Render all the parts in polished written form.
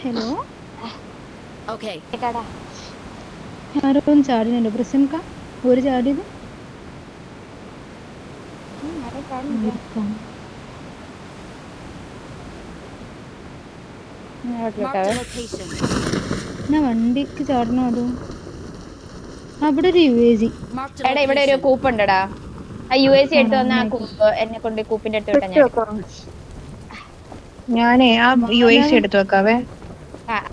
Hello okay കേട്ടാടാ. ആരോ ഒന്ന് ചാടുന്നുണ്ട്. പ്രസംക ഒരു ചാടിയത് ആരെ കാണുന്നില്ല. ഞാൻ വണ്ടിക്ക് ചാടണോ അതോ അവിടെ ഒരു UAG. എടാ ഇവിടെ ഒരു കൂപ്പ് ഉണ്ടടാ. ആ UAC എടുത്ത് വന്ന ആ കൂപ്പ് എന്നെ കൊണ്ട് കൂപ്പിന്റെ അടുത്ത് വിട്ടാ ഞാൻ ഞാനേ ആ UAC എടുത്തു വെക്കാവേ.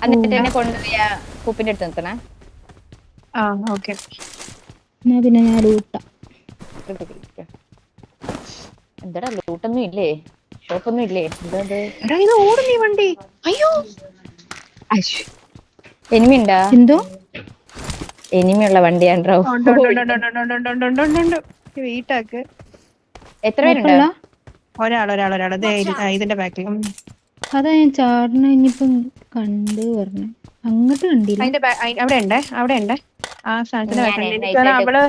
എന്നിട്ട് എന്നെ കൊണ്ടുപോയി ആ കൂപ്പിന്റെ അടുത്ത് നിർത്തണേ. ആ ഓക്കെ. പിന്നെ ഞാൻ ലൂട്ട. എന്താടാ ലൂട്ടൊന്നും ഇല്ലേ? ഷോപ്പൊന്നും ഇല്ലേ? എടാ ഇത് ഓടുന്നീ വണ്ടി. അയ്യോ എനിമി ഉണ്ടാ? എന്തോ എനിമിയുള്ള വണ്ടിയാണ്ടോ? വെയിറ്റാക്ക്. എത്ര പേരുണ്ട്? ഒരാള് ഇതിന്റെ ബാക്കിൽ. അതാ ഞാൻ ചാടണ. ഇനിയിപ്പം കണ്ട് പറഞ്ഞു അങ്ങോട്ട് കണ്ടില്ല. അവിടെ ഉണ്ട് ആ സാധനത്തിന്റെ ബാക്കിൽ. അവള്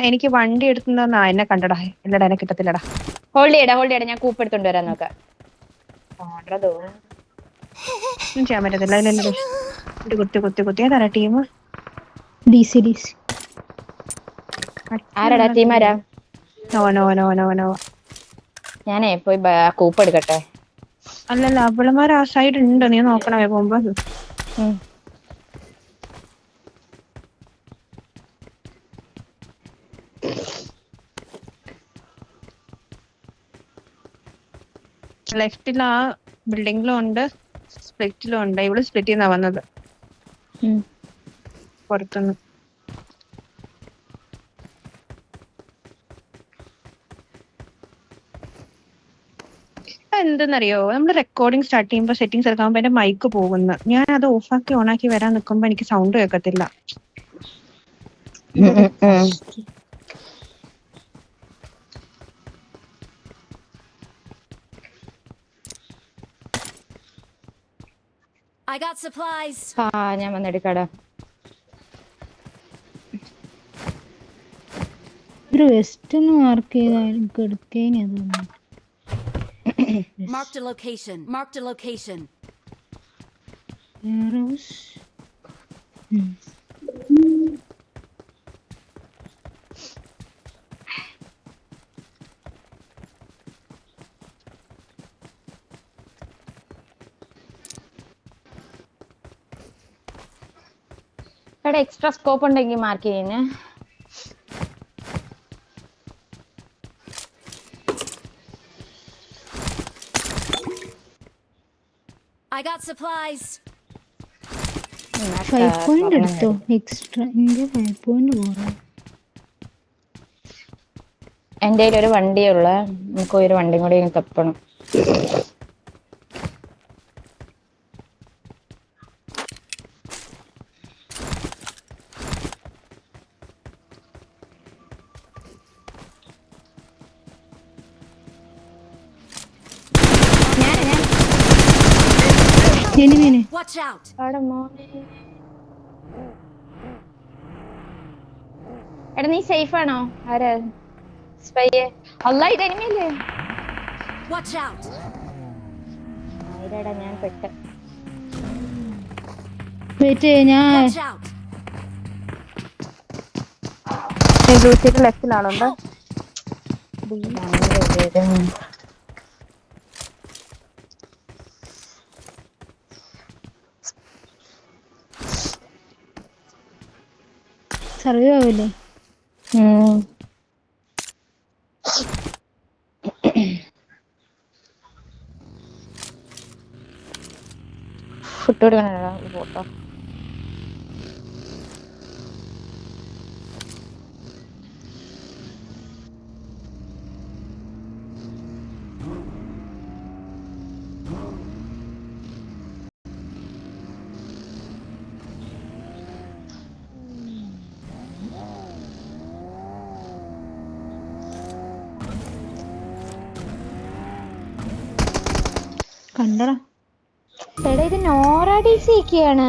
എനിക്ക് വണ്ടി എടുത്തുന്നാ എന്നെ കണ്ടടാ. ഇല്ലടാ എന്നെ കിട്ടത്തില്ലടാ. ഹോൾഡ് ചെയ്യടാ ഞാൻ കൂപ്പ് എടുത്തോണ്ട് വരാൻ നോക്കാം. ഒന്നും ചെയ്യാൻ പറ്റത്തില്ല. കുത്തി ഏതാ ടീം? DC ആരാടാ ടീമാരാ? നോ. ഞാനേ പോയി കൂപ്പ് എടുക്കട്ടെ. അല്ലല്ല അവളമാർ ആ സൈഡ് ഉണ്ട്. നീ നോക്കണമേ പോകുമ്പോ. ലെഫ്റ്റിൽ ആ ബിൽഡിങ്ങിലും ഉണ്ട്, സ്പ്ലിറ്റിലും ഉണ്ട്. ഇവിടെ സ്പ്ലിറ്റിൽ നിന്നാ വന്നത് പുറത്തുനിന്ന്. എന്തെന്നറിയോ, നമ്മൾ റെക്കോർഡിംഗ് സ്റ്റാർട്ട് ചെയ്യുമ്പോ സെറ്റിംഗ്സ് എടുക്കുമ്പോ എന്റെ മൈക്ക് പോകുന്നു. ഞാൻ അത് ഓഫാക്കി ഓണാക്കി വരാൻ നിൽക്കുമ്പോ എനിക്ക് സൗണ്ട് കേൾക്കത്തില്ല. ഞാൻ വന്നെടുക്കാടാ. ഒരു വെസ്റ്റ് ഒന്ന് മാർക്ക് ചെയ്താൽ എടുക്കേനി. അതൊന്നും Marked a location. എടാ എക്സ്ട്രാ സ്കോപ്പ് ഉണ്ടെങ്കിൽ മാർക്ക് ചെയ്യുന്നേ. I got supplies. 5 point എടുത്തോ എക്സ്ട്രാ. എന്റെ 5 point പോരാ. എന്റെ കയ്യിൽ ഒരു വണ്ടിയുള്ള. നമുക്ക് ഒരു വണ്ടിയും കൂടി തപ്പണം. Watch out. എടാ നീ സേഫ് ആണോ? ആരാ സ്പൈയെ? അല്ല ഇത് എനിമിയല്ലേ? Watch out. ആയിരടാ ഞാൻ പെട്ട്. വെയിറ്റ് ഞാൻ Watch out. ലെഫ്റ്റിലാണുണ്ട്. സർവേ ആവില്ലേ? ഫുട്ടോട് ഫോട്ടോ. കണ്ടടാ. എടാ ഇത് നോറ DC ഒക്കെയാണ്.